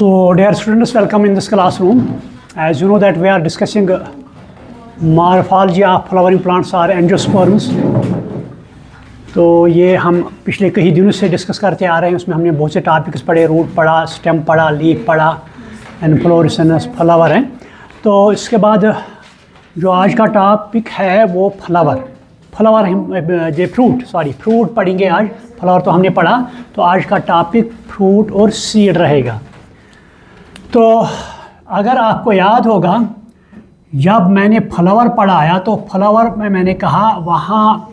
So dear students, welcome in this classroom. As you know that we are discussing morphology of flowering plants or angiosperms. तो ये हम पिछले कई दिनों से डिस्कस करते आ रहे हैं. उसमें हमने बहुत से टॉपिक्स पढ़े, रूट पढ़ा, स्टेम पढ़ा, लीफ पढ़ा, इनफ्लोरेसेंस, फ्लावर हैं. तो इसके बाद जो आज का टॉपिक है वो फ्लावर हम फ्रूट पढ़ेंगे आज. फ्लावर तो हमने पढ़ा, तो आज का टॉपिक फ्रूट और सीड रहेगा. तो अगर आपको याद होगा, जब मैंने फ्लावर पढ़ाया तो फ्लावर में मैंने कहा वहाँ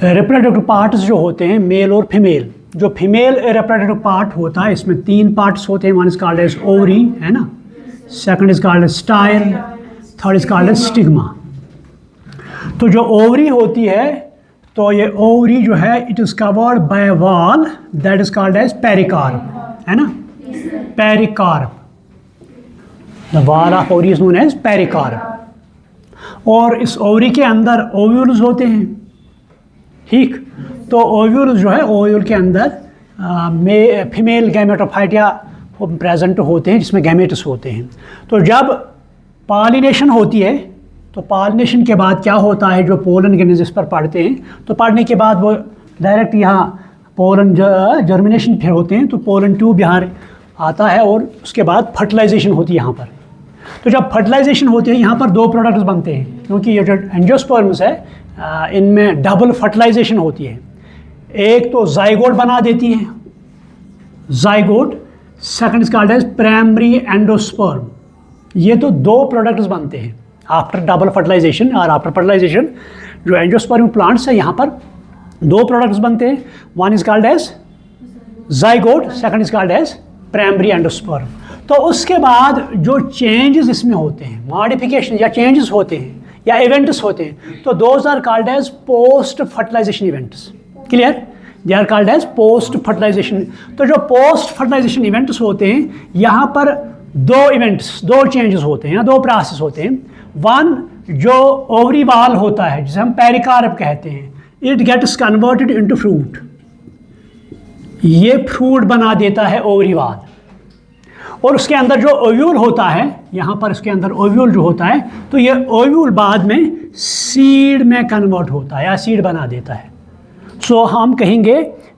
रिप्रोडक्टिव पार्ट्स जो होते हैं मेल और फीमेल. जो फीमेल रिप्रोडक्टिव पार्ट होता है इसमें 3 पार्ट्स होते हैं. One is called as ovary, है ना. Second is called as style, third is called as stigma. तो जो ओवरी होती है, तो ये ओवरी जो है it is covered by wall that is called as pericarp, है ना. Pericarp, the wall of ovary is known as pericarp. और इस ओवरी के अंदर ओव्यूल्स होते हैं, ठीक. तो ओव्यूल्स जो है, ओव्यूल के अंदर फीमेल गैमेटोफाइटिया प्रेजेंट होते हैं जिसमें गैमेट्स होते हैं. तो जब पॉलिनेशन होती है, तो पॉलिनेशन के बाद क्या होता है, जो पोलन ग्रेन्स जिस पर पढ़ते हैं, तो पढ़ने के बाद वो डायरेक्ट यहाँ पोलन जर्मिनेशन फिर होते हैं. तो पोलन ट्यूब यहाँ आता है और उसके बाद फर्टिलाइजेशन होती है यहाँ पर. तो जब फर्टिलाइजेशन होती है यहाँ पर 2 प्रोडक्ट्स बनते हैं, क्योंकि ये जो एंजियोस्पर्म्स है इनमें डबल फर्टिलाइजेशन होती है. एक तो जाइगोट बना देती है, zygote. Second is called as primary endosperm. ये तो 2 प्रोडक्ट्स बनते हैं आफ्टर डबल फर्टिलाइजेशन. और आफ्टर फर्टिलाइजेशन जो एंजियोस्पर्म प्लांट्स है यहाँ पर 2 प्रोडक्ट्स बनते हैं. One is called as zygote, second is called as primary endosperm. तो उसके बाद जो चेंजेस इसमें होते हैं, मॉडिफिकेशन या चेंजेस होते हैं या इवेंट्स होते हैं, तो those are called as post fertilization events. Clear? They are called as post fertilization. तो जो पोस्ट फर्टिलाइजेशन इवेंट्स होते हैं, यहाँ पर 2 इवेंट्स, 2 चेंजेस होते हैं, 2 प्रोसेस होते हैं. वन, जो ओवरी वॉल होता है जिसे हम पेरिकार्प कहते हैं, it gets converted into fruit. ये फ्रूट बना देता है ओवरी वॉल. और उसके अंदर जो ओव्यूल होता है, यहाँ पर इसके अंदर ओव्यूल जो होता है, तो ये ओव्यूल बाद में सीड में कन्वर्ट होता है या सीड बना देता है. सो हम कहेंगे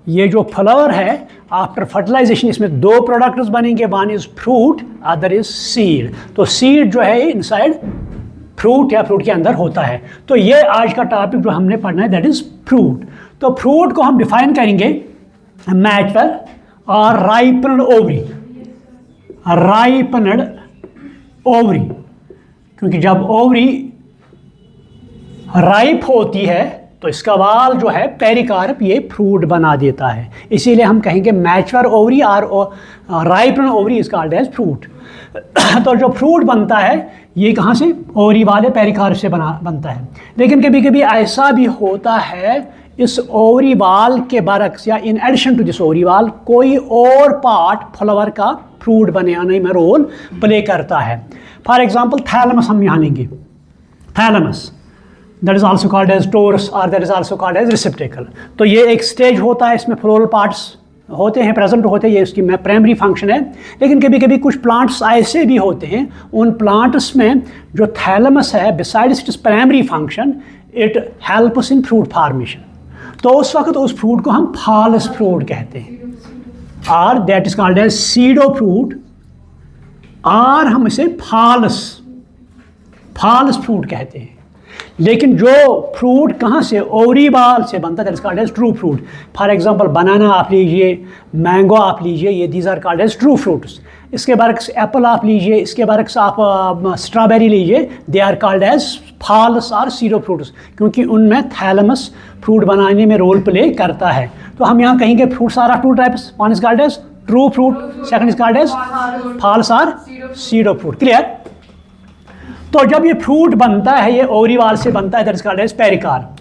ये जो फ्लावर है आफ्टर फर्टिलाइजेशन इसमें 2 प्रोडक्ट्स बनेंगे. One is fruit, other is seed. तो सीड जो है इनसाइड फ्रूट या फ्रूट के अंदर होता है. तो ये आज का टॉपिक जो हमने पढ़ना है दैट इज फ्रूट. तो फ्रूट को हम डिफाइन करेंगे मैच्योर और राइपन्ड ओवरी. राइपन्ड ओवरी, क्योंकि जब ओवरी राइप होती है तो इसका वाल जो है पेरिकार्प ये फ्रूट बना देता है. इसीलिए हम कहेंगे मैच्योर ओवरी और ripened ovary is called as fruit. तो जो फ्रूट बनता है ये कहाँ से, ओवरी वाले पेरिकार्प से बनता है. लेकिन कभी कभी ऐसा भी होता है इस ओवरी वाल के बरक्स या in addition to this ovary wall कोई और पार्ट फ्लावर का फ्रूट बनाने में रोल प्ले करता है. फॉर एग्जांपल थैलमस हम यहाँ लेंगे. Thalamus that is also called as torus और that is also called as receptacle. तो ये एक स्टेज होता है, इसमें फ्लोरल पार्ट्स होते हैं, प्रेजेंट होते हैं. ये इसकी प्राइमरी फंक्शन है. लेकिन कभी कभी कुछ प्लांट्स ऐसे भी होते हैं, उन प्लांट्स में जो थैलमस है besides its primary function it helps in fruit formation. तो उस वक्त उस फ्रूट को हम फॉल्स फ्रूट कहते हैं, और that is called as pseudo fruit, और हम इसे फॉल्स फ्रूट कहते हैं. लेकिन जो फ्रूट कहाँ से, ओवरी वाल से बनता है, that is called as true fruit. For example banana आप लीजिए, मैंगो आप लीजिए, ये these are called as true fruits. इसके बरक्स एप्पल आप लीजिए, इसके बरक्स आप स्ट्रॉबेरी लीजिए, they are called as false और सीडो फ्रूट्स, क्योंकि उनमें थैलमस फ्रूट बनाने में रोल प्ले करता है. तो हम यहाँ कहेंगे fruits are of 2 types. One is called as true fruit, second is called as false और सीडो फ्रूट. क्लियर? तो जब ये फ्रूट बनता है, ये ओवरी वाल से बनता है, that is called as pericarp.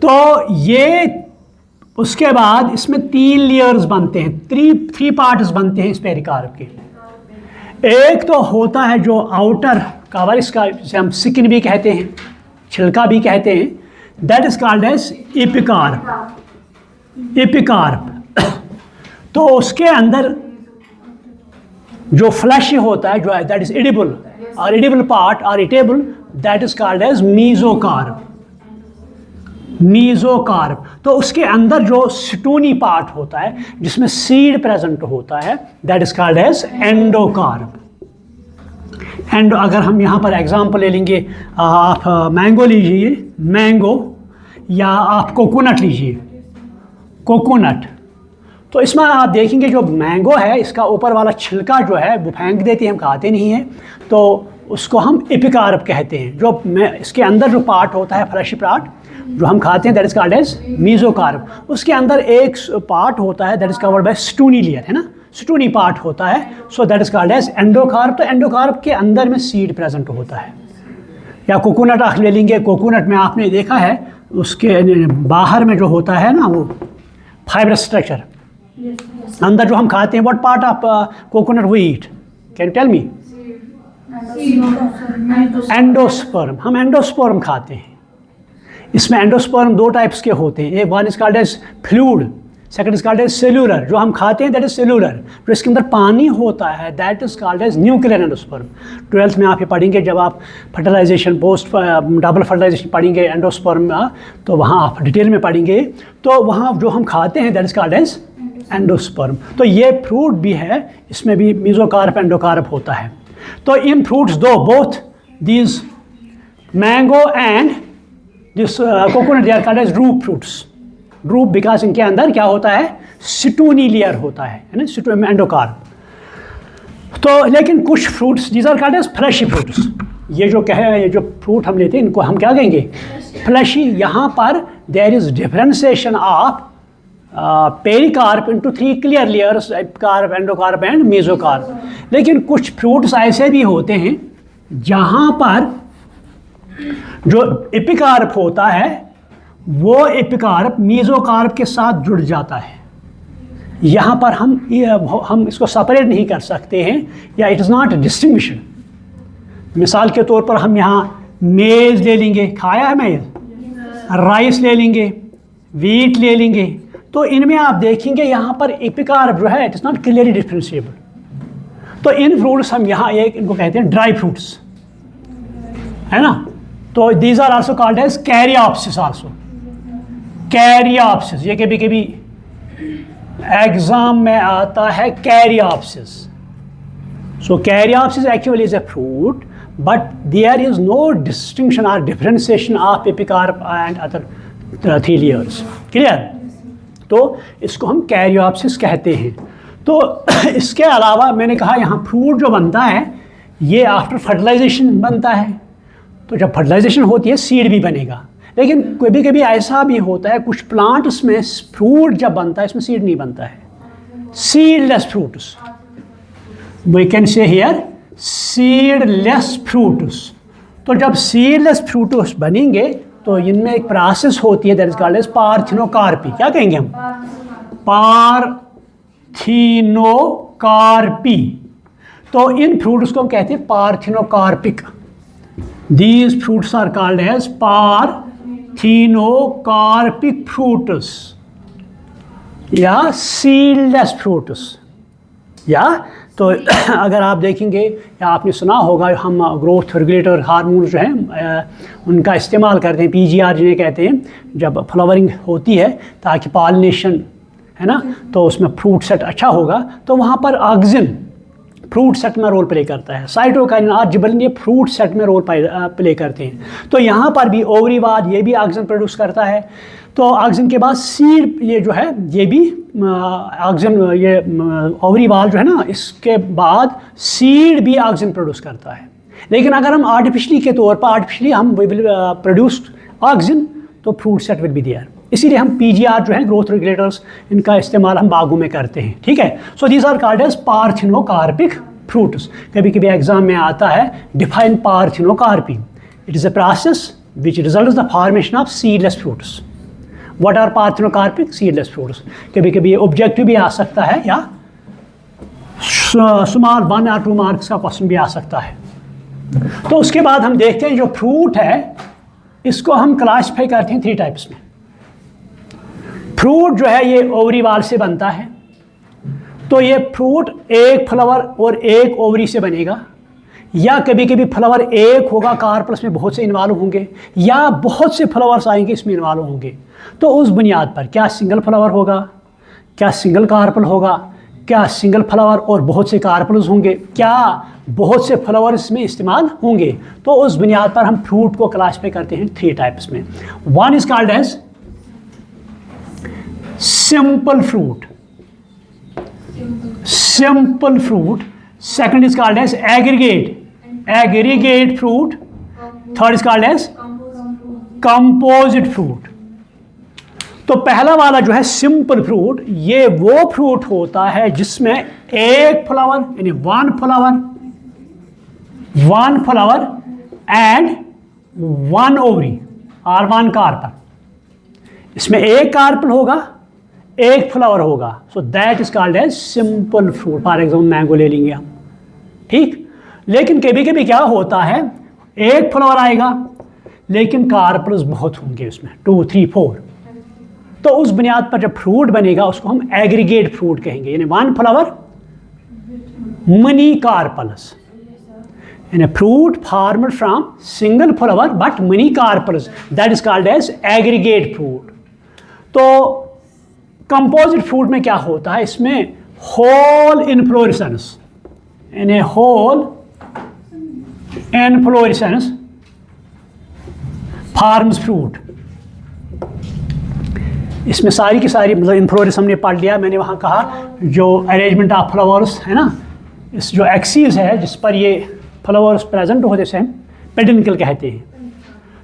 तो ये उसके बाद इसमें 3 लेयर्स बनते हैं, 3 पार्ट्स बनते हैं इस पेरिकार्प के. एक तो होता है जो आउटर कवर, इसका जिसे हम स्किन भी कहते हैं, छिलका भी कहते हैं, that is called as epicarp. तो उसके अंदर जो फ्लैशी होता है, जो है दैट इज एडिबल, और एडिबल पार्ट और eatable, that is called as mesocarp. Mesocarp. तो उसके अंदर जो स्टोनी पार्ट होता है जिसमें सीड प्रेजेंट होता है, that is called as endocarp. And अगर हम यहाँ पर एग्जांपल ले लेंगे, आप मैंगो लीजिए, मैंगो, या आप कोकोनट लीजिए, कोकोनट। तो इसमें आप देखेंगे जो मैंगो है इसका ऊपर वाला छिलका जो है वो फेंक देते हैं, हम खाते नहीं हैं, तो उसको हम एपिकार्प कहते हैं। जो इसके अंदर जो पार्ट होता है, फ्लैशी पार्ट जो हम खाते हैं, that is called as mesocarp. उसके अंदर एक पार्ट होता है that is covered by stony layer, है ना, स्टोनी पार्ट होता है, so that is called as endocarp. तो एंडोकार्प के अंदर में सीड प्रेजेंट होता है। या कोकोनट आप ले लेंगे, कोकोनट में आपने देखा है उसके बाहर में जो होता है ना वो फाइबर स्ट्रक्चर, अंदर जो हम खाते हैं, what part of coconut we eat, can you tell me? Endosperm. हम एंडोस्पर्म खाते हैं। इसमें एंडोस्पर्म दो टाइप्स के होते हैं, एक one is called as fluid, second is called as cellular. जो हम खाते हैं दैट इज सेलुलर, जो इसके अंदर पानी होता है that is called as nuclear endosperm. 12th में आप ये पढ़ेंगे जब आप फर्टिलाइजेशन, पोस्ट डबल फर्टिलाइजेशन पढ़ेंगे एंडोस्पर्म, तो वहाँ आप डिटेल में पढ़ेंगे। तो वहाँ जो हम खाते हैं that is called as endosperm. तो ये फ्रूट भी है, इसमें भी मीजोकार्प एंडोकार्प होता है। तो इन फ्रूट्स दो, both these mango and this coconut, they are called as drupe fruits. Drupe because इनके अंदर क्या होता है, स्टोनी लेयर होता है ना, एंडोकार्प। तो लेकिन कुछ fruits these are called as fleshy fruits. ये जो फ्रूट हम लेते हैं इनको हम क्या कहेंगे, फ्लैशी। यहाँ पर there is differentiation of pericarp into 3 clear layers, epicarp, endocarp and mesocarp. लेकिन कुछ फ्रूट्स ऐसे भी होते हैं जहाँ पर जो एपिकार्प होता है वो एपिकार्प मेसोकार्प के साथ जुड़ जाता है। यहाँ पर हम इसको सेपरेट नहीं कर सकते हैं, या इट इज़ नॉट डिस्टिंग्विश्ड। मिसाल के तौर पर हम यहाँ मेज़ ले लेंगे, खाया है मेज़, राइस ले लेंगे, वीट ले लेंगे, तो इनमें आप देखेंगे यहाँ पर एपिकार्प जो है it is not clearly differentiable. तो इन फ्रूट्स हम यहाँ एक इनको कहते हैं ड्राई फ्रूट्स, है ना। तो these are also called as caryopsis also, caryopsis. ये कभी कभी एग्जाम में आता है caryopsis. So caryopsis actually is a fruit, but there is no distinction और differentiation of epicarp and other 3 layers. Clear? तो इसको हम कैरियोप्सिस कहते हैं। तो इसके अलावा मैंने कहा यहाँ फ्रूट जो बनता है ये आफ्टर फर्टिलाइजेशन बनता है। तो जब फर्टिलाइजेशन होती है सीड भी बनेगा, लेकिन कभी कभी ऐसा भी होता है कुछ प्लांट्स में फ्रूट जब बनता है इसमें सीड नहीं बनता है, seedless fruits. We can say here seedless fruits. तो जब सीडलेस फ्रूट्स बनेंगे तो इनमें एक प्रोसेस होती है that is called as parthenocarpy. क्या कहेंगे हम? पार्थिनोकार्पी। तो इन फ्रूट्स को हम कहते हैं parthenocarpic. These fruits are called as parthenocarpic fruits या seedless fruits। या तो अगर आप देखेंगे या आपने सुना होगा, हम ग्रोथ रेगुलेटर हार्मोन जो हैं उनका इस्तेमाल करते हैं, PGR जिन्हें कहते हैं, जब फ्लावरिंग होती है ताकि पॉलिनेशन, है ना, तो उसमें फ्रूट सेट अच्छा होगा। तो वहाँ पर ऑक्सिन फ्रूट सेट में रोल प्ले करता है, साइटोकाइनिन और जिबलिन ये फ्रूट सेट में रोल प्ले करते हैं। तो यहाँ पर भी ओवरीवाद ये भी ऑक्सिन प्रोड्यूस करता है। तो ऑक्सिन के बाद सीड ये जो है ये भी ऑक्सिन, ये ओवरीवाल जो है ना, इसके बाद सीड भी ऑक्सिन प्रोड्यूस करता है। लेकिन अगर हम आर्टिफिशली के तौर पर आर्टिफिशली हम वी विल प्रोड्यूस ऑक्सिन, तो fruit set will be there. इसीलिए हम PGR जो है ग्रोथ रेगुलेटर्स, इनका इस्तेमाल हम बागों में करते हैं। ठीक है। So these are called as parthenocarpic fruits. कभी कभी एग्जाम में आता है define parthenocarpy. It is a process which results the formation of seedless fruits. What are parthenocarpic? Seedless fruits. कभी कभी ये ऑब्जेक्टिव भी आ सकता है या स्मॉल 1 or 2 मार्क्स का क्वेश्चन भी आ सकता है। तो उसके बाद हम देखते हैं जो फ्रूट है इसको हम क्लासिफाई करते हैं 3 टाइप्स में। फ्रूट जो है ये ओवरीवाल से बनता है, तो ये फ्रूट एक फ्लावर और एक ओवरी से बनेगा, या कभी कभी फ्लावर एक होगा, कार्पल्स में बहुत से इन्वॉल्व होंगे, या बहुत से फ्लावर्स आएंगे इसमें इन्वॉल्व होंगे। तो उस बुनियाद पर क्या सिंगल फ्लावर होगा, क्या सिंगल कार्पल होगा, क्या सिंगल फ्लावर और बहुत से कार्पल्स होंगे, क्या बहुत से फ्लावर्स में इस्तेमाल होंगे, तो उस बुनियाद पर हम फ्रूट को क्लासिफाई करते हैं 3 टाइप्स में। One is called as simple fruit, simple fruit. Second is called as aggregate fruit. Third is called as composite fruit. तो पहला वाला जो है सिंपल फ्रूट, ये वो फ्रूट होता है जिसमें एक फ्लावर यानी one flower and one ovary और वन कार्पल। इसमें एक कार्पल होगा, एक फ्लावर होगा, so that is called as simple fruit. For example mango ले लेंगे हम, ठीक। लेकिन कभी कभी क्या होता है, एक फ्लावर आएगा लेकिन कार्पल्स बहुत होंगे उसमें, 2, 3, 4। तो उस बुनियाद पर जब फ्रूट बनेगा उसको हम एग्रीगेट फ्रूट कहेंगे, यानी वन फ्लावर मनी कार्पल्स, यानी fruit formed from single flower but many carpels, that is called as aggregate fruit. तो कंपोजिट फ्रूट में क्या होता है, इसमें होल इनफ्लोरेसेंस, यानी होल इनफ्लोरेसेंस फार्म्स फ्रूट। इसमें सारी की सारी मतलब इनफ्लोरेंस हमने पढ़ लिया। मैंने वहाँ कहा जो अरेंजमेंट ऑफ फ्लावर्स है ना, इस जो एक्सिस है जिस पर ये फ्लावर्स प्रेजेंट होते हैं पेडिकल कहते हैं।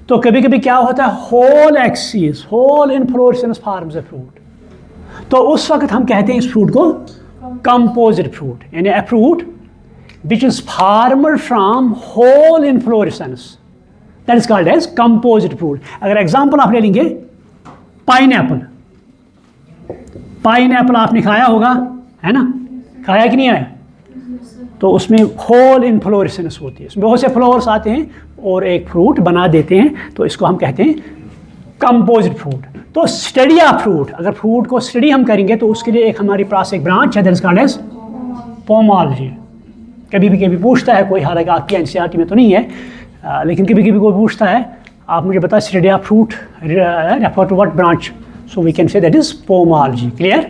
तो कभी कभी क्या होता है, whole axis, whole inflorescence forms a fruit. तो उस वक्त हम कहते हैं इस फ्रूट को कंपोजिट फ्रूट, यानी a fruit which is formed from whole inflorescence, that is called as composite fruit. अगर एग्जांपल आप ले लेंगे पाइनएप्पल, पाइनएप्पल आपने खाया होगा, है ना, खाया कि नहीं आया? तो उसमें होल इनफ्लोरेसेंस होती है, इसमें बहुत से फ्लावर्स आते हैं और एक फ्रूट बना देते हैं, तो इसको हम कहते हैं कंपोजिट फ्रूट। तो स्टडी ऑफ फ्रूट, अगर फ्रूट को स्टडी हम करेंगे तो उसके लिए एक हमारे पास एक ब्रांच है, that is called as pomology. कभी पूछता है कोई, हालांकि आपकी एनसीईआरटी में तो नहीं है, लेकिन कभी कोई पूछता है आप मुझे बताएं study of fruit refer to what branch, so we can say that is pomology. Clear?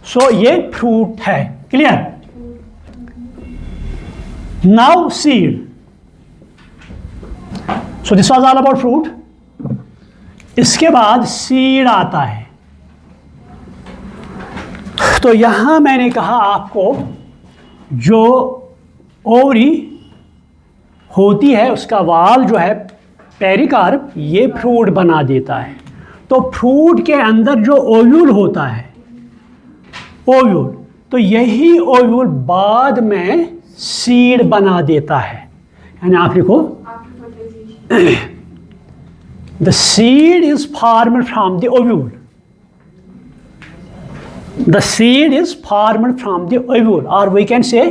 सो ये फ्रूट है, clear? Now seed, so this was all about fruit. इसके बाद सीड आता है। तो यहां मैंने कहा आपको जो ओवरी होती है उसका वाल जो है पेरिकार्प, ये फ्रूट बना देता है। तो फ्रूट के अंदर जो ओव्यूल होता है, ओव्यूल, तो यही ओव्यूल बाद में सीड बना देता है। यानी आप लिखो the seed is formed from the ovule, the seed is formed from the ovule, और वी कैन से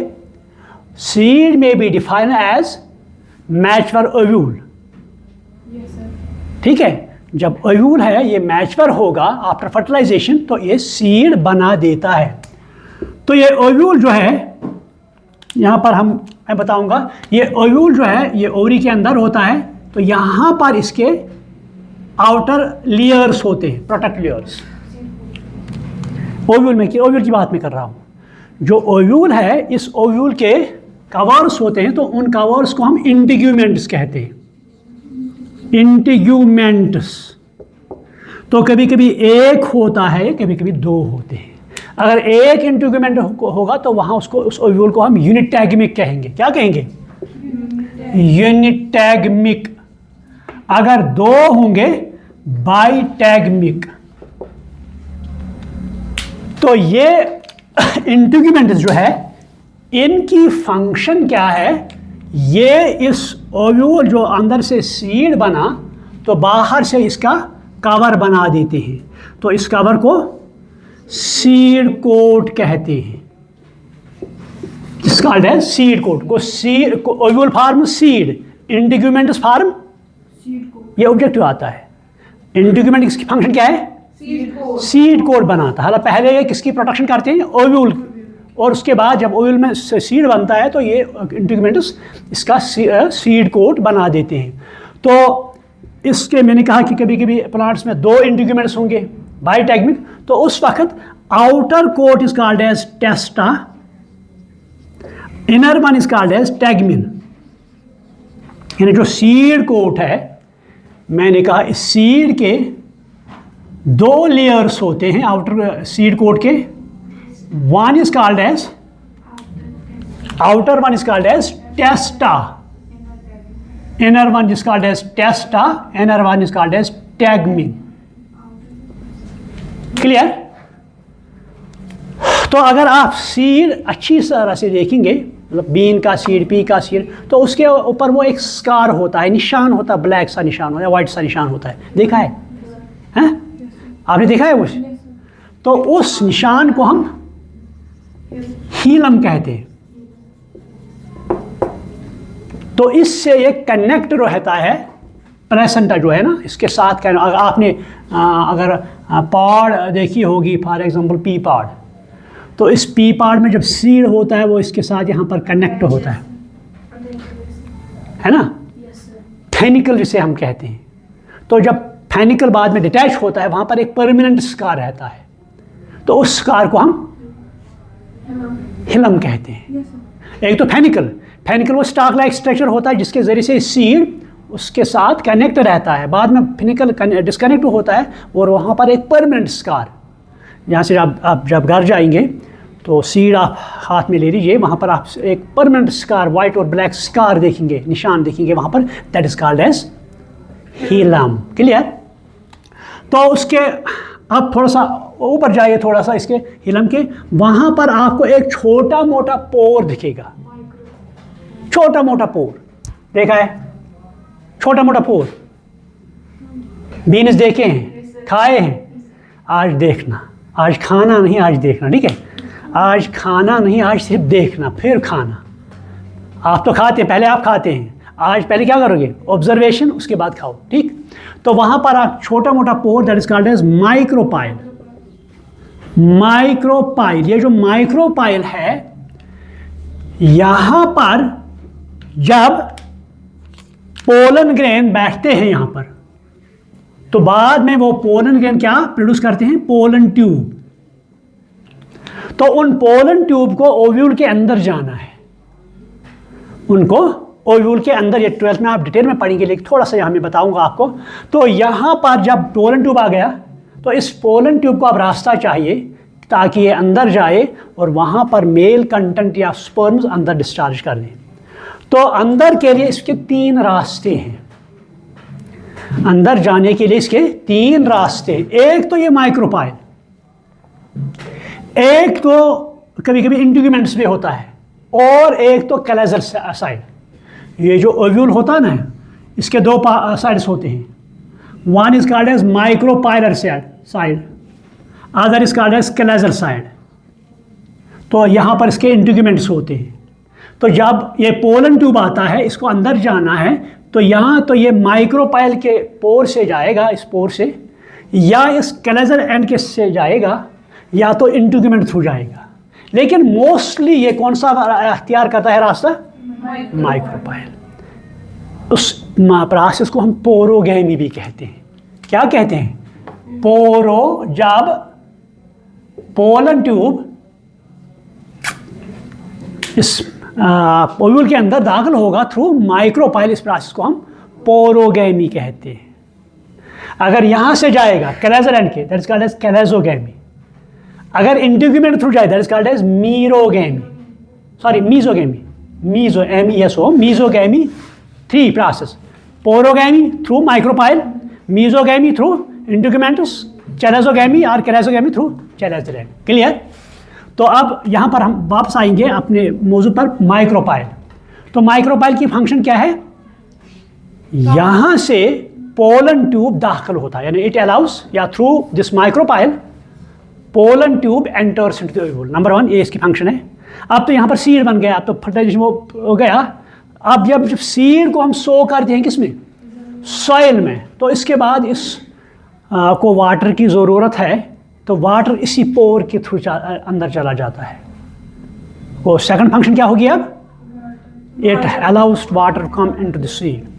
सीड में be defined as mature ovule. ठीक है, जब ओव्यूल है ये मैच्योर होगा आफ्टर फर्टिलाइजेशन, तो ये सीड बना देता है। तो ये ओव्यूल जो है यहाँ पर मैं बताऊंगा, ये ओव्यूल जो है ये ओवरी के अंदर होता है। तो यहाँ पर इसके आउटर लेयर्स होते हैं, प्रोटेक्ट लेयर्स। ओव्यूल की बात मैं कर रहा हूँ। जो ओव्यूल है, इस ओव्यूल के कवर्स होते हैं, तो उन कवर्स को हम इंटीग्यूमेंट्स कहते हैं, इंटीग्यूमेंट्स। तो कभी कभी एक होता है, कभी कभी 2 होते हैं। अगर एक इंटीग्यूमेंट होगा तो वहाँ उस ओव्यूल को हम यूनिटैगमिक कहेंगे। क्या कहेंगे? यूनिटैगमिक। अगर 2 होंगे, बाइटैगमिक। तो ये इंटीग्यूमेंट्स जो है, इनकी फंक्शन क्या है, ये इस ओव्यूल जो अंदर से सीड बना तो बाहर से इसका कवर बना देते हैं। तो इस कवर को सीड कोट कहते हैं, जिसका है सीड कोट। को seed ovule form seed, integuments form seed coat. ये ऑब्जेक्टिव आता है। इंटीग्यूमेंट इसकी फंक्शन क्या है? सीड कोट बनाता है। हालांकि पहले ये किसकी प्रोटेक्शन करते हैं? ओव्यूल और उसके बाद जब ओव्यूल में सीड बनता है तो ये इंटीग्यूमेंट्स इसका सीड कोट बना देते हैं। तो इसके मैंने कहा कि कभी कभी प्लांट्स में 2 इंटीग्यूमेंट्स होंगे बाइटैगमिक, तो उस वक्त outer coat is called as testa, inner one is called as tegmen. यानी जो सीड कोट है, मैंने कहा इस सीड के 2 लेयर्स होते हैं आउटर सीड कोट के। One is called as outer one is called as testa, inner one is called as testa, inner one is called as tegmen. Clear? तो अगर आप सीड अच्छी तरह से देखेंगे, मतलब बीन का सीड, पी का सीड, तो उसके ऊपर वो एक स्कार होता है, निशान होता है, ब्लैक सा निशान होता है, वाइट सा निशान होता है। देखा है? हैं? आपने देखा है वो? तो उस निशान को हम हीलम कहते हैं। तो इससे एक कनेक्ट रहता है प्लेसेंटा जो है ना, इसके साथ आपने अगर पॉड देखी होगी, फॉर एग्जांपल पी पॉड, तो इस पी पॉड में जब सीड होता है वो इसके साथ यहाँ पर कनेक्ट होता है ना, फेनिकल जिसे हम कहते हैं। तो जब फेनिकल बाद में डिटैच होता है वहाँ पर एक परमानेंट स्कार रहता है, तो उस स्कार को हम हिलम कहते हैं। एक तो फेनिकल वो स्टॉक लाइक स्ट्रक्चर होता है जिसके ज़रिए से सीड उसके साथ कनेक्ट रहता है, बाद में फेनिकल डिस्कनेक्ट होता है और वहाँ पर एक परमानेंट स्कार, यहाँ से आप जब घर जाएंगे तो सीड आप हाथ में ले लीजिए, वहाँ पर आप एक परमानेंट स्कार, वाइट और ब्लैक स्कार देखेंगे, निशान देखेंगे वहाँ पर, that is called as hilum. Clear? तो उसके अब थोड़ा सा ऊपर जाइए, थोड़ा सा इसके हिलम के, वहाँ पर आपको एक छोटा मोटा पोर दिखेगा, छोटा मोटा पोर। देखा है? छोटा मोटा पोर बीन्स देखे हैं, खाए हैं? आज देखना, आज खाना नहीं, आज देखना। ठीक है? आज खाना नहीं, आज सिर्फ देखना, फिर खाना। आप तो खाते हैं, पहले आप खाते हैं, आज पहले क्या करोगे? ऑब्जर्वेशन, उसके बाद खाओ। ठीक? तो वहाँ पर आप छोटा मोटा pore, that is called as micropyle. Micropyle, ये जो माइक्रोपाइल है, यहाँ पर जब पोलन ग्रेन बैठते हैं यहाँ पर, तो बाद में वो पोलन ग्रेन क्या प्रोड्यूस करते हैं? Pollen tube. तो उन पोलन ट्यूब को ओव्यूल के अंदर जाना है, उनको ओव्यूल के अंदर, ये 12th में आप डिटेल में पढ़ेंगे, लेकिन थोड़ा सा यहाँ मैं बताऊंगा आपको। तो यहाँ पर जब पोलन ट्यूब आ गया, तो इस पोलन ट्यूब को अब रास्ता चाहिए ताकि ये अंदर जाए और वहाँ पर मेल कंटेंट या स्पर्म्स अंदर डिस्चार्ज कर दें। तो अंदर के लिए इसके 3 रास्ते हैं, अंदर जाने के लिए इसके 3 रास्ते। एक तो ये माइक्रोपाइल, एक तो कभी कभी इंटीग्यूमेंट्स में होता है, और एक तो कैलेजल साइड। ये जो ओव्यूल होता है ना, इसके 2 साइड्स होते हैं। One is called as micropylar side, other is called as chalazal side. तो यहाँ पर इसके इंटीग्यूमेंट्स होते हैं। तो जब ये पोलन ट्यूब आता है, इसको अंदर जाना है, तो यहाँ तो ये माइक्रोपाइल के पोर से जाएगा, इस पोर से, या इस कैलेजल एंड के से जाएगा, या तो इंटीग्यूमेंट थ्रू जाएगा। लेकिन मोस्टली ये कौन सा अख्तियार करता है रास्ता? माइक्रोपाइल। उस प्रोसेस को हम पोरोगैमी भी कहते हैं। क्या कहते हैं? पोरो, जब पोलन ट्यूब इस ओव्यूल के अंदर दाखिल होगा थ्रू माइक्रोपाइल, इस प्रोसेस को हम पोरोगैमी कहते हैं। अगर यहाँ से जाएगा कैलेजल एंड के, that is called as chalazogamy. अगर इंटीग्यूमेंट थ्रू जाए, that is called as merogamy, sorry mesogamy, mesogamy. 3 process: porogamy through micropyle, mesogamy through integuments, chalazogamy और chalazogamy through chalazal end. Clear? तो अब यहाँ पर हम वापस आएंगे अपने मौजू पर, माइक्रोपाइल। तो माइक्रोपाइल की फंक्शन क्या है? यहाँ से पोलन ट्यूब दाखिल होता है, यानी इट अलाउस, या through this micropyle pollen tube enters into the ovule. Number 1 ये इसकी फंक्शन है। अब तो यहाँ पर सीड बन गया, अब तो फर्टिलाइजेशन हो गया। अब जब सीड को हम सो करते हैं किसमें? सॉइल में, तो इसके बाद इस को वाटर की ज़रूरत है, तो वाटर इसी पोर के थ्रू अंदर चला जाता है। वो सेकंड फंक्शन क्या होगी अब, it allows water come into the seed.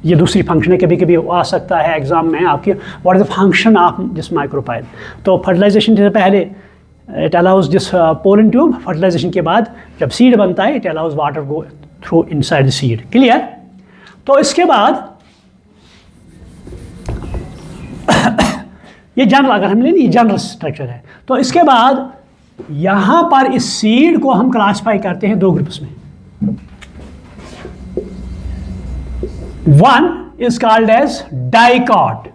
ये दूसरी फंक्शन है, कभी कभी आ सकता है एग्जाम में आपके, what is the function of this micropyle. तो फर्टिलाइजेशन से पहले it allows this pollen tube, fertilisation के बाद जब सीड बनता है it allows water go through inside the seed. Clear. तो इसके बाद ये जनरल, अगर हम ले ये जनरल स्ट्रक्चर है। तो इसके बाद यहां पर इस सीड को हम क्लासिफाई करते हैं दो ग्रुप्स में। One is called as dicot,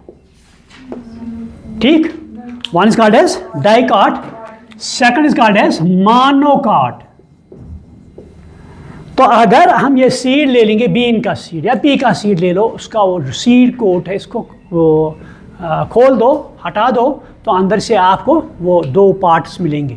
ठीक, one is called as dicot, second is called as monocot. तो अगर हम ये सीड ले लेंगे, बीन का सीड या पी का सीड ले लो, उसका वो सीड कोट है, इसको वो खोल दो, हटा दो, तो अंदर से आपको वो दो पार्ट्स मिलेंगे।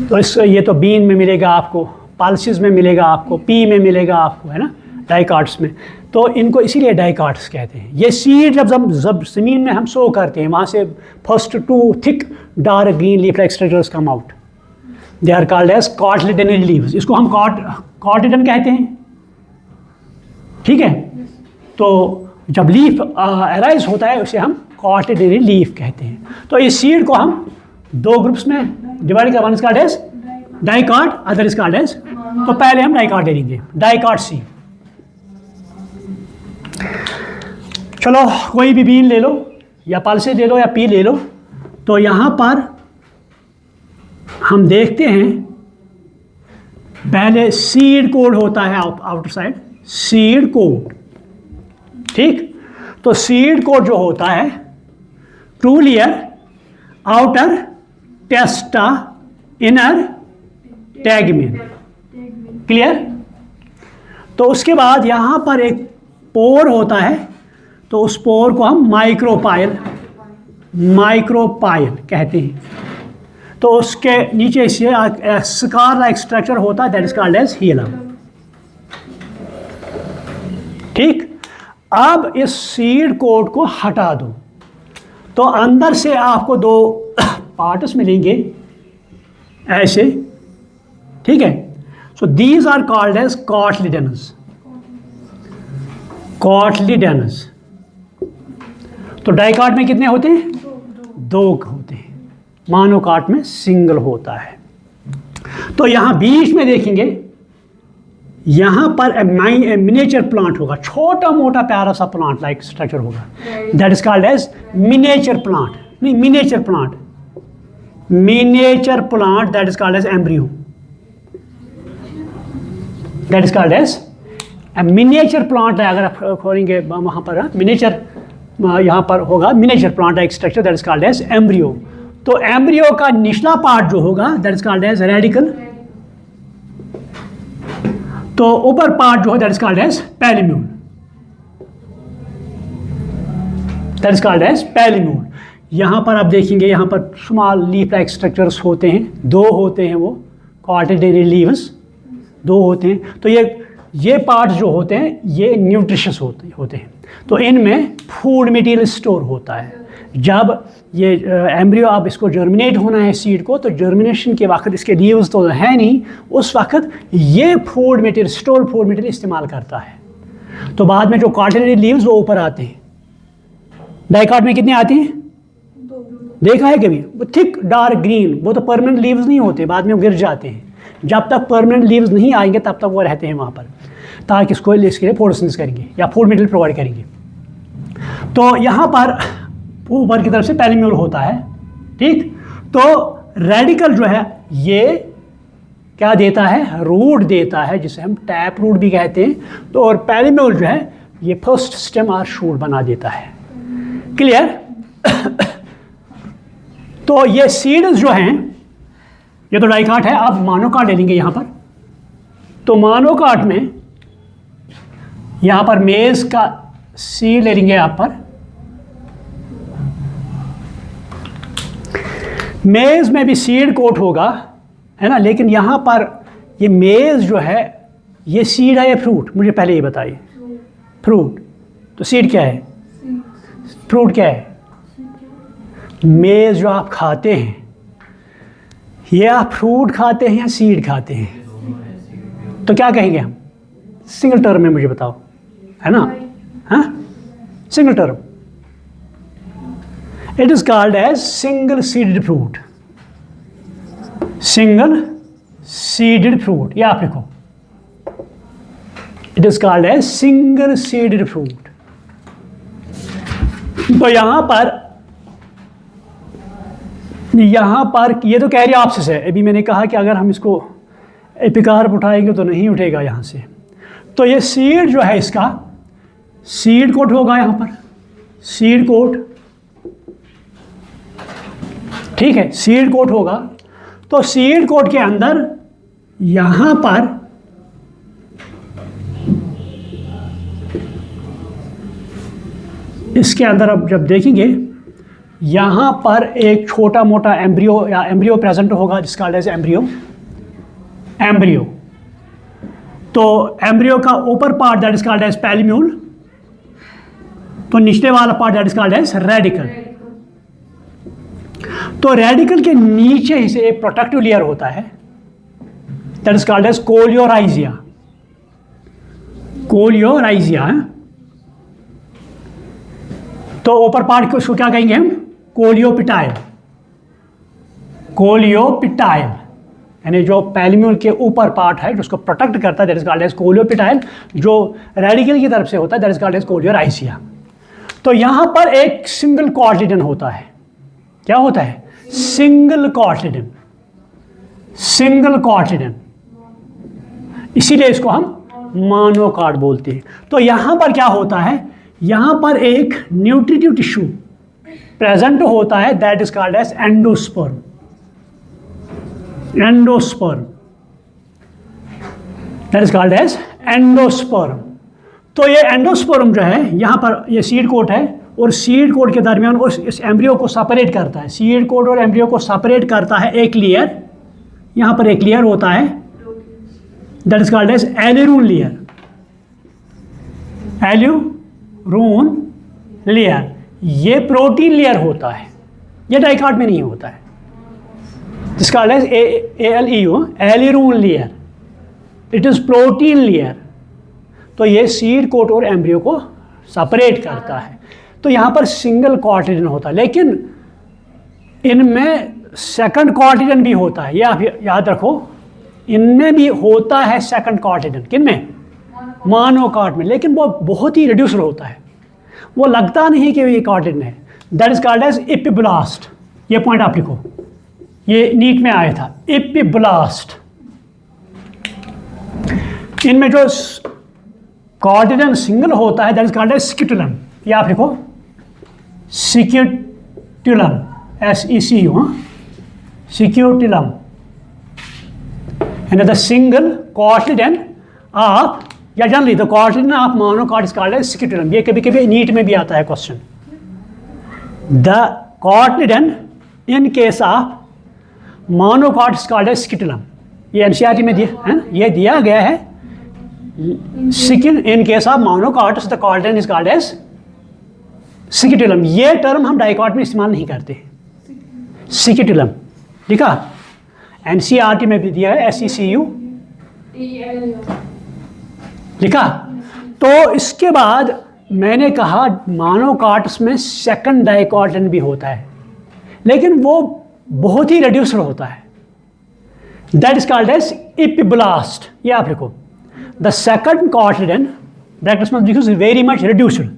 तो इस ये तो बीन में मिलेगा आपको, पल्सेस में मिलेगा आपको, पी में मिलेगा आपको, है ना, डाइकार्ड्स में। तो इनको इसीलिए डाइकार्ड्स कहते हैं। ये सीड जब ज़मीन में हम सो करते हैं, वहाँ से first two thick dark green leaf like structures come out, they are called as cotyledonary leaves. इसको हम कॉटिडन कहते हैं, ठीक है। तो जब लीफ अराइज होता है उसे हम कॉटिडनरी लीफ कहते हैं। तो इस सीड को हम दो ग्रुप्स में डिवाइड कर, one is called as dicot, other is called as, तो पहले हम डाइकॉट ले लेंगे, डाइकॉट सीड। चलो कोई भी बीन ले लो या पल्सेस ले लो या पी ले लो। तो यहाँ पर हम देखते हैं पहले सीड कोड होता है आउटर साइड, सीड कोड, ठीक। तो सीड कोड जो होता है two layer, outer testa, inner tegmen. Clear. तो उसके बाद यहाँ पर एक पोर होता है, तो उस पोर को हम माइक्रोपाइल कहते हैं। तो उसके नीचे से स्कार लाइक स्ट्रक्चर होता है, दैट इज कॉल्ड एज हीलम, ठीक। अब इस सीड कोट को हटा दो, तो अंदर से आपको दो पार्ट्स मिलेंगे ऐसे, ठीक है। So these are called as cotyledons, cotyledons. तो डाइकॉट में कितने होते हैं, दो होते हैं, मोनोकॉट में सिंगल होता है। तो यहाँ बीच में देखेंगे, यहाँ पर मिनिएचर प्लांट होगा, छोटा मोटा प्यारा सा प्लांट लाइक स्ट्रक्चर होगा, that is called as miniature plant, नहीं miniature plant, miniature plant that is called as embryo, that is called as miniature plant है। अगर आप खोलेंगे वहाँ पर मिनिएचर, यहाँ पर होगा मिनिएचर प्लांट एक structure that is called as embryo. तो एम्ब्रियो का निचला पार्ट जो होगा that is called as radicle, तो ऊपर पार्ट जो है that is called as plumule, that is called as plumule. यहाँ पर आप देखेंगे, यहाँ पर स्मॉल लीफ लाइक स्ट्रक्चर्स होते हैं, दो होते हैं, वो कॉटिडनरी लीव्स दो होते हैं। तो ये पार्ट जो होते हैं ये न्यूट्रिशियस होते हैं। तो इनमें फूड मटेरियल स्टोर होता है। जब ये एम्ब्रियो अब इसको जर्मिनेट होना है सीड को, तो जर्मिनेशन के वक्त इसके लीव्स तो है नहीं, उस वक्त ये food material, store food material इस्तेमाल करता है। तो बाद में जो कॉटिडनरी लीव्स वो ऊपर आते हैं। डाइकॉट में कितने आते हैं, देखा है कभी, वो थिक डार्क ग्रीन, वो तो परमानेंट लीव्स नहीं होते, बाद में वो गिर जाते हैं। जब तक परमानेंट लीव्स नहीं आएंगे तब तक वो रहते हैं वहाँ पर, ताकि इसको इसके लिए फोटोसिंथेसिस करेंगे या फूड मटेरियल प्रोवाइड करेंगे। तो यहाँ पर ऊपर की तरफ से पैलिम्यूल होता है, ठीक। तो रेडिकल जो है ये क्या देता है, रूट देता है, जिसे हम टैप रूट भी कहते हैं। तो और पैलिम्यूल जो है ये फर्स्ट स्टेम और शूट बना देता है। क्लियर। तो ये सीड्स जो हैं, ये तो डाइकॉट है। अब मोनोकॉट ले लेंगे यहाँ पर। तो मोनोकॉट में यहाँ पर मेज का सीड ले लेंगे यहाँ पर। मेज में भी सीड कोट होगा, है ना, लेकिन यहाँ पर ये मेज जो है ये सीड है या फ्रूट, मुझे पहले ये बताइए। फ्रूट। तो सीड क्या है, फ्रूट क्या है? मेज जो आप खाते हैं ये आप फ्रूट खाते हैं या सीड खाते हैं? तो क्या कहेंगे हम? सिंगल टर्म में मुझे बताओ, है ना? हाँ, single term. It is called as single seeded fruit. Single seeded fruit, या आप लिखो, it is called as single seeded fruit. तो यहां पर ये तो कैरियोप्सिस है। अभी मैंने कहा कि अगर हम इसको एपिकार्प उठाएंगे तो नहीं उठेगा यहां से। तो ये सीड जो है, इसका सीड कोट होगा यहां पर, सीड कोट, ठीक है, सीड कोट होगा। तो सीड कोट के अंदर यहां पर इसके अंदर अब जब देखेंगे, यहां पर एक छोटा मोटा एम्ब्रियो या एम्ब्रियो प्रेजेंट होगा जिसका एज एम्ब्रियो। तो एम्ब्रियो का ऊपर part that is called as plumule, तो निचले वाला part that is called as radicle. तो रेडिकल के नीचे ही से एक प्रोटेक्टिव लेयर होता है that is called as coleorhiza. Coleorhiza, तो ऊपर पार्ट को उसको क्या कहेंगे हम? कोलियोपिटाइल। कोलियोपिटाइल यानी जो पैलिम्यूल के ऊपर पार्ट है जो उसको प्रोटेक्ट करता है दैट इज कॉल्ड एज कोलियोपिटाइल। जो रेडिकल की तरफ से होता है दैट इज कॉल्ड एज कोलियोराइजिया। तो यहां पर एक सिंगल कॉटिलेडन होता है। क्या होता है? Single cotyledon. सिंगल कॉटिलेडन, इसीलिए इसको हम मोनोकॉट बोलते हैं। तो यहां पर क्या होता है? यहां पर एक न्यूट्रिटिव टिश्यू प्रेजेंट होता है that is called as endosperm. Endosperm, that is called as endosperm. तो ये एंडोस्पर्म जो है, यहाँ पर ये सीड कोट है और सीड कोट के दरमियान वो इस एम्ब्रियो को सेपरेट करता है। सीड कोट और एम्ब्रियो को सेपरेट करता है एक लेयर, यहाँ पर एक लेयर होता है that is called as aleurone layer. Aleurone layer, ये प्रोटीन लेयर होता है, ये डाइकाट में नहीं होता है। This called as ALEU, aleurone layer. It is protein layer. तो ये सीड कोट और एम्ब्रियो को सेपरेट करता है। तो यहाँ पर सिंगल कॉटिलेडन होता है, लेकिन इनमें सेकंड कॉटिलेडन भी होता है। ये आप याद रखो, इनमें भी होता है सेकंड कॉटिलेडन। किन में? मोनोकॉट में, लेकिन वो बहुत ही रिड्यूस्ड होता है, वो लगता नहीं कि ये कॉटिलेडन है। That is called as epiblast. ये पॉइंट आप लिखो, ये नीट में आया था, एपिब्लास्ट। इनमें जो कॉटिलेडन सिंगल होता है दैट इज कॉल्ड एज स्क्यूटुलम। ये आप लिखो, स्क्यूटुलम, SECU, स्क्यूटुलम। And the single cotyledon of, या generally the cotyledon of monocot is called as scutellum। ये कभी कभी नीट में भी आता है question. The cotyledon in case of monocot is called as scutellum। ये NCERT में दिया है ना, ये दिया गया है। in case of monocots the cotyledon is called as scutellum। ये टर्म हम डाइकॉट में इस्तेमाल नहीं करते। scutellum लिखा, NCERT में भी दिया है, SECU लिखा। तो इसके बाद मैंने कहा मोनोकॉट्स में सेकंड डाइकॉटिलेडन भी होता है, लेकिन वो बहुत ही रिड्यूस्ड होता है। That is called as epiblast. ये आप लिखो, the second cotyledon that is very much reduced,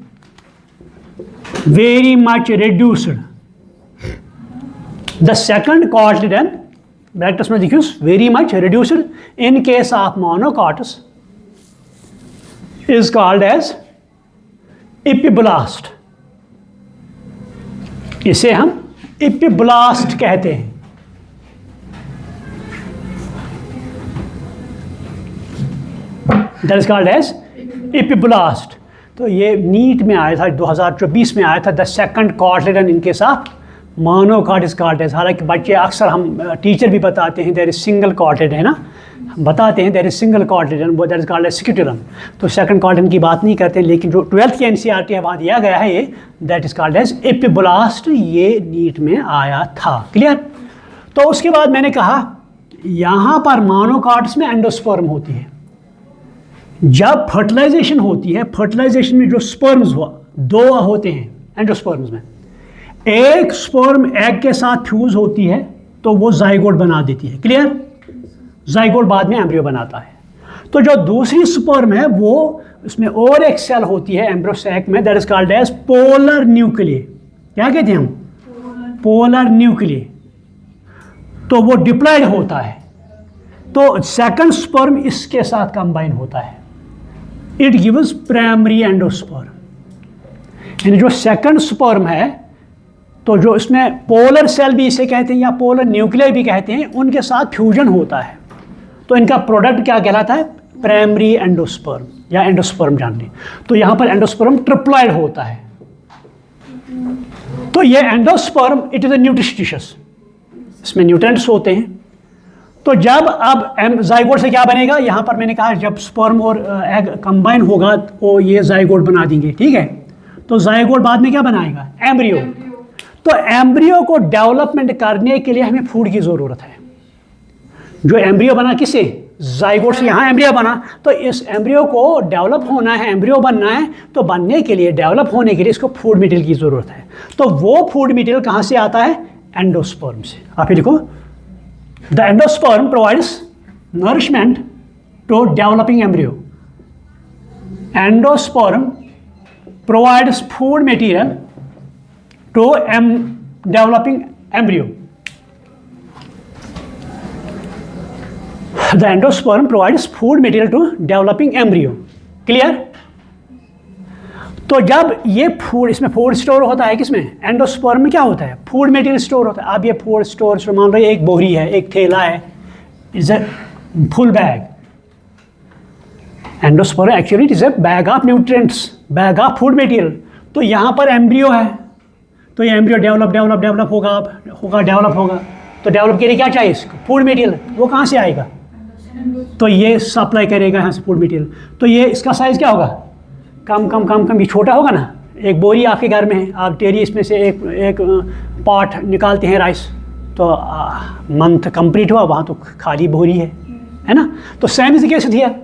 very much reduced. The second cotyledon that is very much reduced in case of monocots is called as epiblast। इसे हम epiblast कहते हैं। that is called as epiblast। तो ये नीट में आया था, 2024 में आया था, the second cotyledon in case of monocot is called as. हालांकि बच्चे अक्सर, हम टीचर भी बताते हैं देयर इज सिंगल कॉटिलेडन, है ना, बताते हैं देयर इज सिंगल कॉटिलेडन, वो दैट इज कॉल्ड एज स्क्यूटुलम। तो सेकंड कॉटिलेडन की बात नहीं करते, लेकिन जो 12th की NCERT है वहाँ दिया गया है ये that is called as epiblast. ये नीट में आया था। क्लियर? तो उसके बाद मैंने कहा यहाँ पर मोनोकॉट्स में एंडोस्पर्म होती है। जब फर्टिलाइजेशन होती है, फर्टिलाइजेशन में जो स्पर्म्स हुआ, दो होते हैं एंडोस्पर्म्स में, एक स्पर्म एग के साथ फ्यूज होती है तो वो जाइगोट बना देती है। क्लियर? जाइगोट बाद में एम्ब्रियो बनाता है। तो जो दूसरी स्पर्म है वो उसमें और एक सेल होती है एम्ब्रियो सैक में, that is called as polar nuclei. क्या कहते हैं हम? Polar nuclei. तो वो डिप्लॉयड होता है, तो सेकंड स्पर्म इसके साथ कंबाइन होता है, इट गिव्स प्राइमरी एंडोस्पर्म। यानी जो सेकंड स्पर्म है, तो जो इसमें पोलर सेल भी इसे कहते हैं या पोलर न्यूक्लियर भी कहते हैं, उनके साथ फ्यूजन होता है, तो इनका प्रोडक्ट क्या कहलाता है? प्राइमरी एंडोस्पर्म या एंडोस्पर्म जान लें। तो यहाँ पर एंडोस्पर्म ट्रिप्लॉयड होता है। तो ये endosperm it is a nutritious, इसमें न्यूट्रेंट्स होते हैं। तो जब अब जाइगोट से क्या बनेगा, यहाँ पर मैंने कहा जब स्पर्म और एग कंबाइन होगा तो ये जाइगोट बना देंगे। ठीक है, तो जाइगोट बाद में क्या बनाएगा? एम्ब्रियो। तो एम्ब्रियो को डेवलपमेंट करने के लिए हमें फूड की ज़रूरत है। जो एम्ब्रियो बना किसे? जाइगोट से यहाँ एम्ब्रियो बना, तो इस एम्ब्रियो को डेवलप होना है, एम्ब्रियो बनना है, तो बनने के लिए, डेवलप होने के लिए इसको फूड मटेरियल की ज़रूरत है। तो वो फूड मटेरियल कहाँ से आता है? एंडोस्पर्म से। आप ये लिखो, the endosperm provides nourishment to developing embryo. Endosperm provides food material to developing embryo. The endosperm provides food material to developing embryo. Clear? तो जब ये फूड, इसमें फूड स्टोर होता है, किसमें? एंडोस्पर्म में क्या होता है? फूड मटेरियल स्टोर होता है। अब ये फूड स्टोर मान लो एक बोरी है, एक थैला है, is a full bag. Endosperm actually it is a bag of nutrients, bag of food material. तो यहाँ पर एम्ब्रियो है, तो ये एम्ब्रियो डेवलप होगा, डेवलप होगा। तो डेवलप के लिए क्या चाहिए इसको? Food material. वो कहाँ से आएगा? तो ये सप्लाई करेगा यहाँ से फूड मटेरियल। तो ये इसका साइज़ क्या होगा? कम, ये छोटा होगा ना। एक बोरी आपके घर में है, आप डेली इसमें से एक पार्ट निकालते हैं राइस, तो मंथ कंप्लीट हुआ, वहाँ तो खाली बोरी है ना। तो सेम इज केस हियर।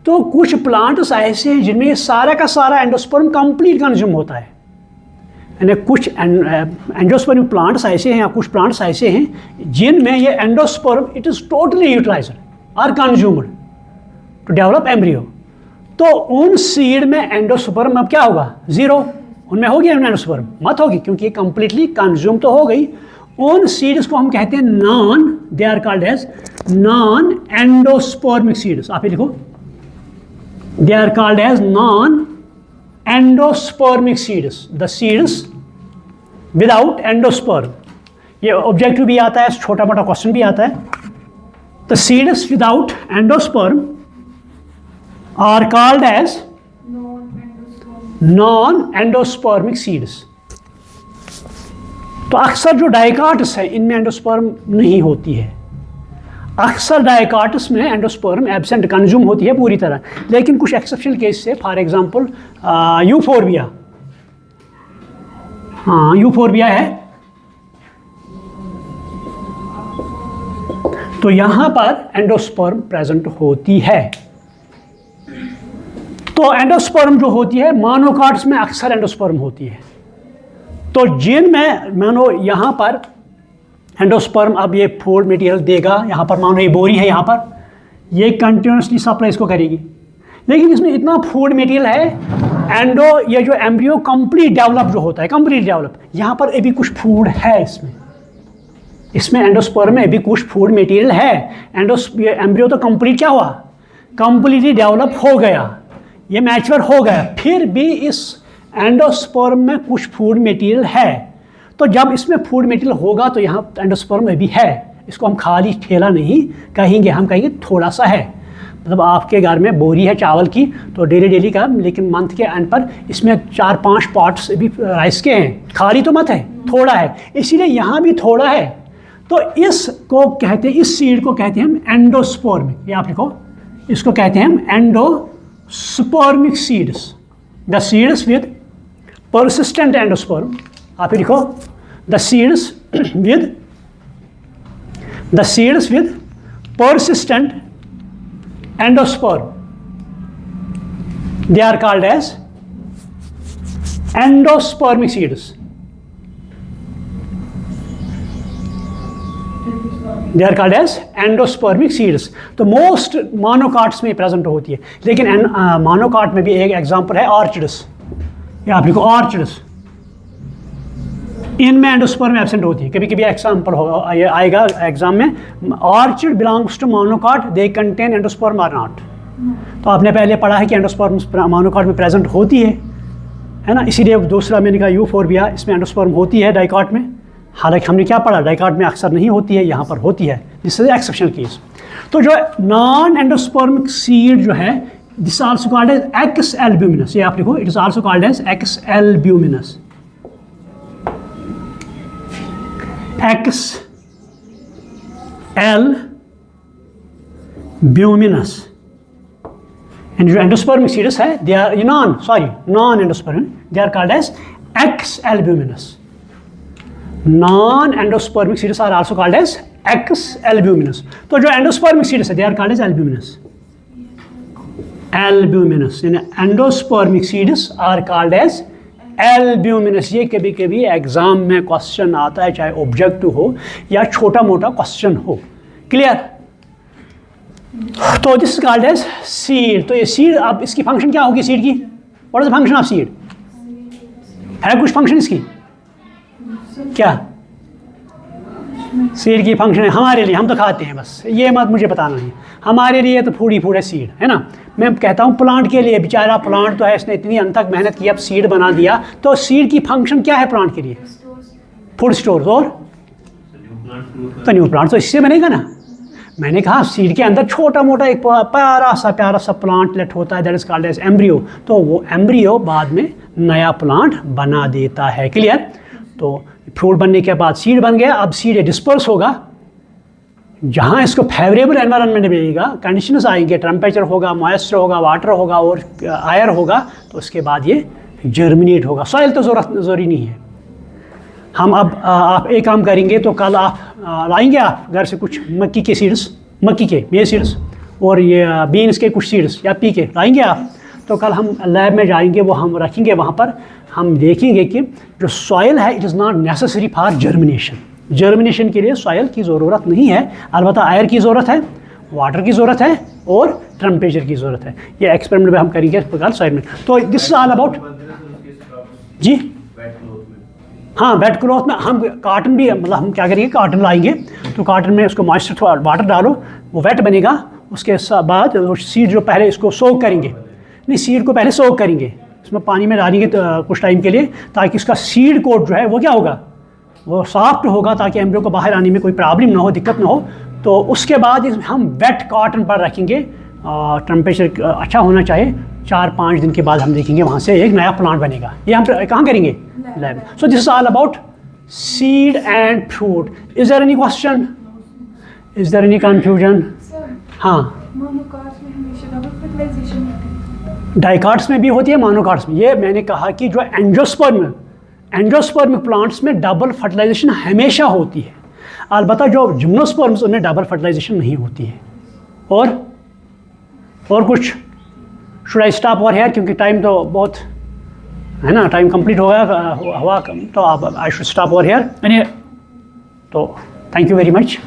तो कुछ प्लांट्स ऐसे हैं जिनमें सारा का सारा एंडोस्पर्म कंप्लीट कंज्यूम होता है। यानी कुछ एंडोस्पर्म प्लांट्स ऐसे हैं या कुछ प्लांट्स ऐसे हैं जिनमें ये endosperm it is totally utilised और कंज्यूम्ड टू डेवलप एम्ब्रियो। तो उन सीड में एंडोस्पर्म अब क्या होगा? ज़ीरो। उनमें होगी एंडोस्पर्म? मत होगी, क्योंकि ये कंप्लीटली कंज्यूम तो हो गई। उन सीड्स को हम कहते हैं non, they are called as non endospermic seeds. आप ये लिखो, they are called as non endospermic seeds, the seeds without endosperm. ये ऑब्जेक्टिव भी आता है, छोटा मोटा क्वेश्चन भी आता है। The seeds without endosperm are called as non endospermic seeds. तो अक्सर जो डाइकाट्स है इनमें एंडोस्पर्म नहीं होती है। अक्सर डाइकाट्स में एंडोस्पर्म एब्सेंट, कंज्यूम होती है पूरी तरह। लेकिन कुछ एक्सेप्शनल केस से, फॉर एग्जांपल यूफोर्बिया, हाँ यूफोर्बिया है, तो यहाँ पर एंडोस्पर्म प्रेजेंट होती है। तो एंडोस्पर्म जो होती है मोनोकॉट्स में अक्सर एंडोस्पर्म होती है। तो जिन में मानो यहाँ पर एंडोस्पर्म अब ये फूड मटेरियल देगा, यहाँ पर मानो ये बोरी है, यहाँ पर ये कंटिन्यूसली सप्लाई इसको करेगी। लेकिन इसमें इतना फूड मटेरियल है, ये जो एम्ब्रियो कंप्लीट डेवलप जो होता है, कंप्लीट डेवलप, यहाँ पर अभी कुछ फूड है इसमें एंडोस्पर्म में भी कुछ फूड मटेरियल है। एम्ब्रियो तो कंप्लीट क्या हुआ? कंप्लीटली डेवलप हो गया, ये मैच्योर हो गया, फिर भी इस एंडोस्पर्म में कुछ फूड मटेरियल है। तो जब इसमें फूड मटेरियल होगा तो यहाँ एंडोस्पर्म में भी है। इसको हम खाली ठेला नहीं कहेंगे, हम कहेंगे थोड़ा सा है। मतलब आपके घर में बोरी है चावल की, तो डेली का, लेकिन मंथ के एंड पर इसमें 4-5 पार्ट्स भी राइस के हैं, खाली तो मत है, थोड़ा है, इसीलिए यहाँ भी थोड़ा है। तो इसको कहते हैं, इस सीड को कहते हैं हम एंडोस्पर्मिक। ये आप लिखो, इसको कहते हैं हम endospermic seeds, the seeds with persistent endosperm. आप लिखो, the seeds with the seeds with persistent endosperm, they are called as endospermic seeds. They are called as endospermic seeds. तो मोस्ट मोनोकाट्स में प्रेजेंट होती है, लेकिन मोनोकाट में भी एक एग्जांपल है ऑर्चिड्स. ये आप लिखो ऑर्चिड्स, इनमें एंडोस्पर्म एब्सेंट होती है. कभी कभी एग्जाम्पल आएगा एग्जाम में, orchid belongs to monocot, they contain endosperm or not. तो आपने पहले पढ़ा है कि एंडोस्पर्म मोनोकाट में प्रेजेंट होती है ना. इसीलिए दूसरा मैंने कहा यूफोर्बिया, इसमें एंडोस्पर्म होती है डाइकाट में. हालांकि हमने क्या पढ़ा, डाइकाट में अक्सर नहीं होती है, यहाँ पर होती है. This is exceptional case. तो जो नॉन एंडोस्पर्मिक सीड जो है, this also called as exalbuminous. ये आप लिखो, it is also called as exalbuminous. Exalbuminous. And जो एंडोस्पर्मिक सीड्स है, they are non endospermic, they are called as exalbuminous. Non-endospermic seeds are also called as X albuminous. तो जो endospermic seeds है, they are called as albuminous. Albuminous. यानी endospermic seeds are called as albuminous. ये कभी कभी exam में question आता है, चाहे ऑब्जेक्टिव हो या छोटा मोटा क्वेश्चन हो. क्लियर? तो this is called as seed. तो ये सीड, अब इसकी फंक्शन क्या होगी सीड की? What is the function of seed? है कुछ फंक्शन इसकी? क्या सीड की फंक्शन है हमारे लिए? हम तो खाते हैं बस, ये मत मुझे बताना नहीं. हमारे लिए तो फूड ही फूड है सीड, है ना. मैं कहता हूँ प्लांट के लिए, बेचारा प्लांट तो है, इसने इतनी अंत तक मेहनत की, अब सीड बना दिया. तो सीड की फंक्शन क्या है प्लांट के लिए? Food store. और तो न्यू प्लांट तो इससे बनेगा ना. मैंने कहा सीड के अंदर छोटा मोटा एक प्यारा सा प्लांटलेट होता है, that is called as embryo. तो वो एम्ब्रियो बाद में नया प्लांट बना देता है. क्लियर? तो फ्रूट बनने के बाद सीड बन गया. अब सीड डिस्पर्स होगा, जहाँ इसको फेवरेबल एनवायरनमेंट मिलेगा, कंडीशंस आएंगे, टेम्परेचर होगा, मॉइस्चर होगा, वाटर होगा और आयर होगा, तो उसके बाद ये जर्मिनेट होगा. सॉइल तो ज़रूरी नहीं है. हम अब आप एक काम करेंगे, तो कल आप लाएंगे आप घर से कुछ मक्की के सीड्स, ये सीड्स, और ये बीन्स के कुछ सीड्स या पी के लाएंगे आप. तो कल हम लैब में जाएंगे, वो हम रखेंगे वहाँ पर. हम देखेंगे कि जो सॉइल है, it is not necessary for germination. Germination के लिए सॉइल की ज़रूरत नहीं है, अलबत्ता आयर की ज़रूरत है, वाटर की ज़रूरत है और टेम्परेचर की ज़रूरत है. ये एक्सपेरिमेंट में हम करेंगे कल सॉइल में. तो दिस इज ऑल अबाउट जी. हाँ, वेट क्लॉथ में हम काटन भी, मतलब हम क्या करेंगे, काटन लाएंगे, तो काटन में उसको मॉइस्चर थोड़ा वाटर डालो, वो वेट बनेगा. उसके बाद सीड जो पहले इसको सोक करेंगे, नहीं सीड को पहले सोक करेंगे, इसमें पानी में डालेंगे तो कुछ टाइम के लिए, ताकि उसका सीड कोट जो है वो क्या होगा, वो सॉफ्ट होगा, ताकि एम्ब्रियो को बाहर आने में कोई प्रॉब्लम ना हो, दिक्कत ना हो. तो उसके बाद हम वेट कॉटन पर रखेंगे. टेम्परेचर अच्छा होना चाहिए. 4-5 दिन के बाद हम देखेंगे वहाँ से एक नया प्लांट बनेगा. ये हम कहाँ करेंगे? Lab. So this is all about seed and fruit. Is there any question? Is there any confusion? हाँ, डाइकाट्स में भी होती है, मोनोकाट्स में. ये मैंने कहा कि जो एंडोस्पर्मिक प्लांट्स में डबल फर्टिलाइजेशन हमेशा होती है, अलबत्ता जो जिम्नोस्पर्म्स उनमें डबल फर्टिलाइजेशन नहीं होती है. और कुछ should I stop over here, क्योंकि टाइम तो बहुत है ना, टाइम कंप्लीट हो गया हुआ, तो आप I should stop over here. तो थैंक यू वेरी मच.